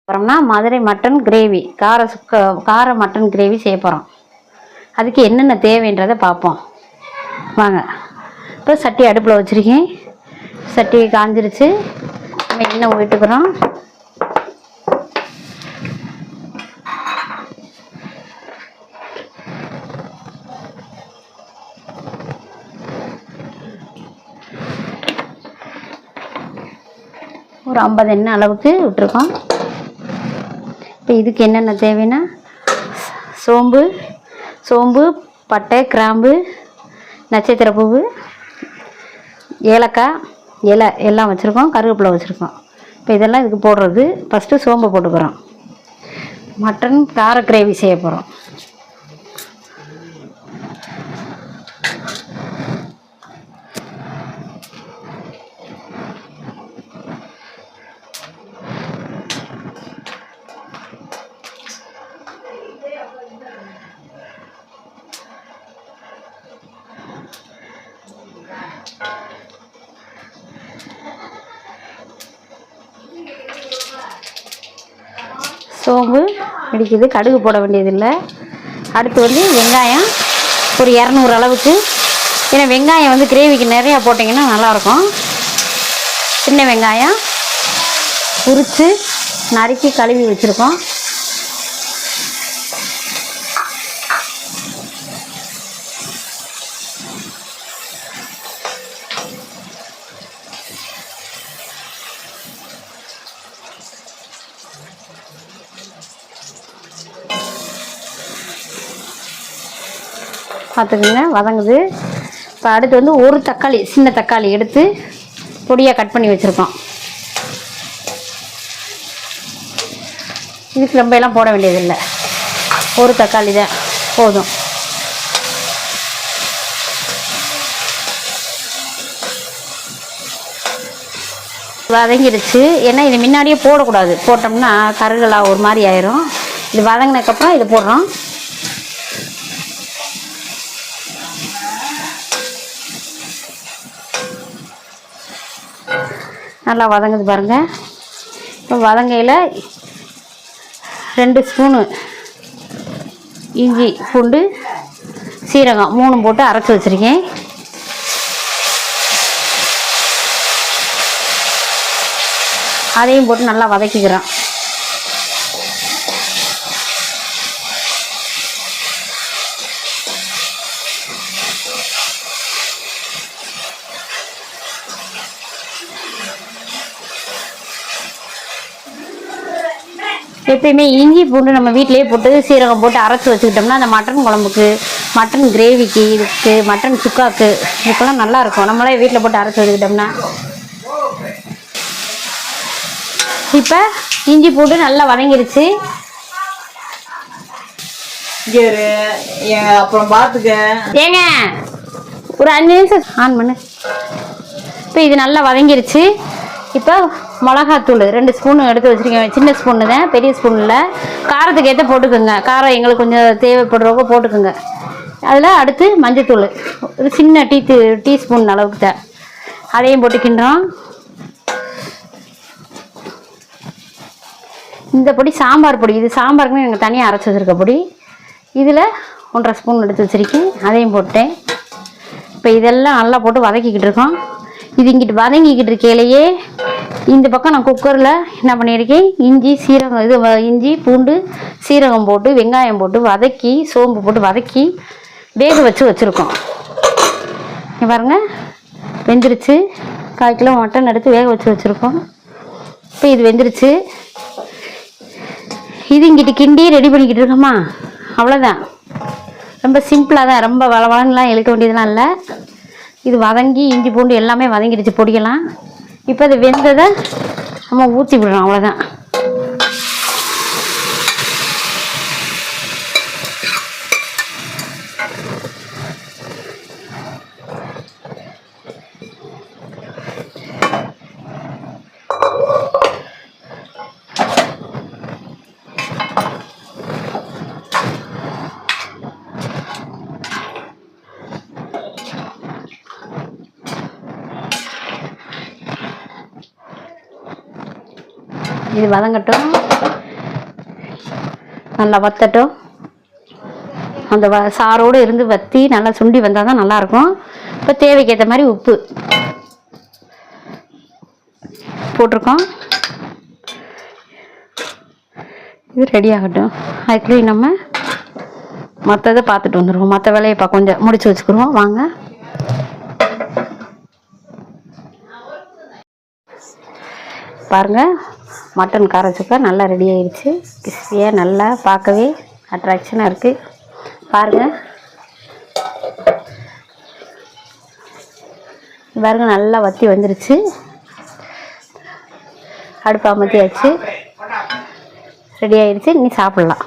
அப்புறம்னா Madurai mutton gravy கார mutton gravy செய்ய போகிறோம். அதுக்கு என்னென்ன தேவைன்றதை பார்ப்போம் வாங்க. இப்போ சட்டி அடுப்பில் வச்சுருக்கேன். சட்டி காஞ்சிருச்சு. நம்ம எண்ணெய் விட்டுக்கிறோம். ஒரு 50 எண்ணெய் அளவுக்கு விட்டுருக்கோம். இப்போ இதுக்கு என்னென்ன தேவைன்னா சோம்பு, பட்டை, கிராம்பு, நட்சத்திரப்பூவு, ஏலக்காய், இலை எல்லாம் வச்சுருக்கோம். கருவேப்பிலை வச்சுருக்கோம். இப்போ இதெல்லாம் இதுக்கு போடுறது. ஃபஸ்ட்டு சோம்பு போட்டுக்கிறோம். மட்டன் கார கிரேவி செய்ய போகிறோம். சோம்பு இடிக்குது. கடுகு போட வேண்டியதில்லை. அடுத்து வெங்காயம் ஒரு 200 அளவுக்கு. ஏன்னா வெங்காயம் கிரேவிக்கு நிறையா போட்டிங்கன்னா நல்லாயிருக்கும். சின்ன வெங்காயம் உரித்து நறுக்கி கழுவி வச்சுருக்கோம். பார்த்துக்குங்க வதங்குது. இப்போ அடுத்து ஒரு தக்காளி, சின்ன தக்காளி எடுத்து பொடியாக கட் பண்ணி வச்சுருக்கோம். இதுக்கு ரொம்ப எல்லாம் போட வேண்டியதில்லை. ஒரு தக்காளி தான் போதும். வதங்கிடுச்சு. ஏன்னா இது முன்னாடியே போடக்கூடாது. போட்டோம்னா கருகலாக ஒரு மாதிரி ஆயிரும். இது வதங்கினதுக்கப்புறம் இது போடுறோம். நல்லா வதங்குது பாருங்கள். இப்போ வதங்கையில் 2 ஸ்பூனு இஞ்சி பூண்டு சீரகம் 3 போட்டு அரைச்சி வச்சுருக்கேன். அதையும் போட்டு நல்லா வதக்கிக்கிறோம். எப்பயுமே இஞ்சி பூண்டு நம்ம வீட்டிலேயே போட்டு சீரகம் போட்டு அரைச்சி வச்சுக்கிட்டோம்னா அந்த மட்டன் குழம்புக்கு, மட்டன் கிரேவிக்கு, இதுக்கு மட்டன் சுக்காக்கு இதுக்கெல்லாம் நல்லாயிருக்கும். நம்மளே வீட்டில் போட்டு அரைச்சி வச்சுக்கிட்டோம்னா. இப்போ இஞ்சி பூண்டு நல்லா வதங்கிருச்சு. அப்புறம் பார்த்துக்க ஏங்க ஒரு 5 நிமிஷம் ஆன் பண்ணு. இப்போ இது நல்லா வதங்கிருச்சு. இப்போ மிளகாத்தூள் 2 ஸ்பூன் எடுத்து வச்சுருக்கேன். சின்ன ஸ்பூனு தான், பெரிய ஸ்பூனில். காரத்துக்கு ஏற்ற போட்டுக்கோங்க. காரம் எங்களுக்கு கொஞ்சம் தேவைப்படுறவங்க போட்டுக்கோங்க. அதில் அடுத்து மஞ்சத்தூள் ஒரு சின்ன டீஸ்பூன் அளவுக்கு தான். அதையும் போட்டுக்கின்றோம். இந்த பொடி சாம்பார் பொடி. இது சாம்பாருக்குன்னு எனக்கு தனியாக அரைச்சி வச்சுருக்க பொடி. இதில் 1.5 ஸ்பூன் எடுத்து வச்சுருக்கேன். அதையும் போட்டேன். இப்போ இதெல்லாம் நல்லா போட்டு வதக்கிக்கிட்டு இருக்கோம். இது இங்கிட்டு வதங்கிக்கிட்டு இருக்கையிலேயே இந்த பக்கம் நான் குக்கரில் என்ன பண்ணியிருக்கேன், இஞ்சி பூண்டு சீரகம் போட்டு வெங்காயம் போட்டு வதக்கி சோம்பு போட்டு வதக்கி வேக வச்சுருக்கோம். இங்கே பாருங்கள் வெந்துருச்சு. 1/4 கிலோ மட்டன் எடுத்து வேக வச்சுருக்கோம். இப்போ இது வெந்துருச்சு. இது இங்கிட்டு கிண்டி ரெடி பண்ணிக்கிட்டு இருக்கோமா, அவ்வளோதான். ரொம்ப சிம்பிளாக தான். ரொம்ப வளவளன்லாம் இழுக்க வேண்டியதெல்லாம் இல்லை. இது வதங்கி இஞ்சி பூண்டு எல்லாமே வதங்கிடுச்சு பொடியெல்லாம். இப்போ அது வெந்ததை நம்ம ஊற்றி விடுறோம், அவ்வளோதான். இது வதங்கட்டும். நல்லா வத்தட்டும். அந்த சாரோடு இருந்து வற்றி நல்லா சுண்டி வந்தால் தான் நல்லாயிருக்கும். இப்போ தேவைக்கு ஏற்ற மாதிரி உப்பு போட்டிருக்கோம். இது ரெடி ஆகட்டும். அதுக்குள்ளேயும் நம்ம மற்றதை பார்த்துட்டு வந்துடுவோம். மற்ற வேலையை கொஞ்சம் முடிச்சு வச்சுக்கிடுவோம் வாங்க. பாருங்கள், மட்டன் கார சுக்கா நல்லா ரெடி ஆயிடுச்சு. கிறிஸ்பியாக நல்லா பார்க்கவே அட்ராக்ஷனாக இருக்குது. பாருங்கள் நல்லா வற்றி வந்துருச்சு. அடுப்பு அமர்த்தியாச்சு, ரெடி ஆயிடுச்சு. இனி சாப்பிட்லாம்.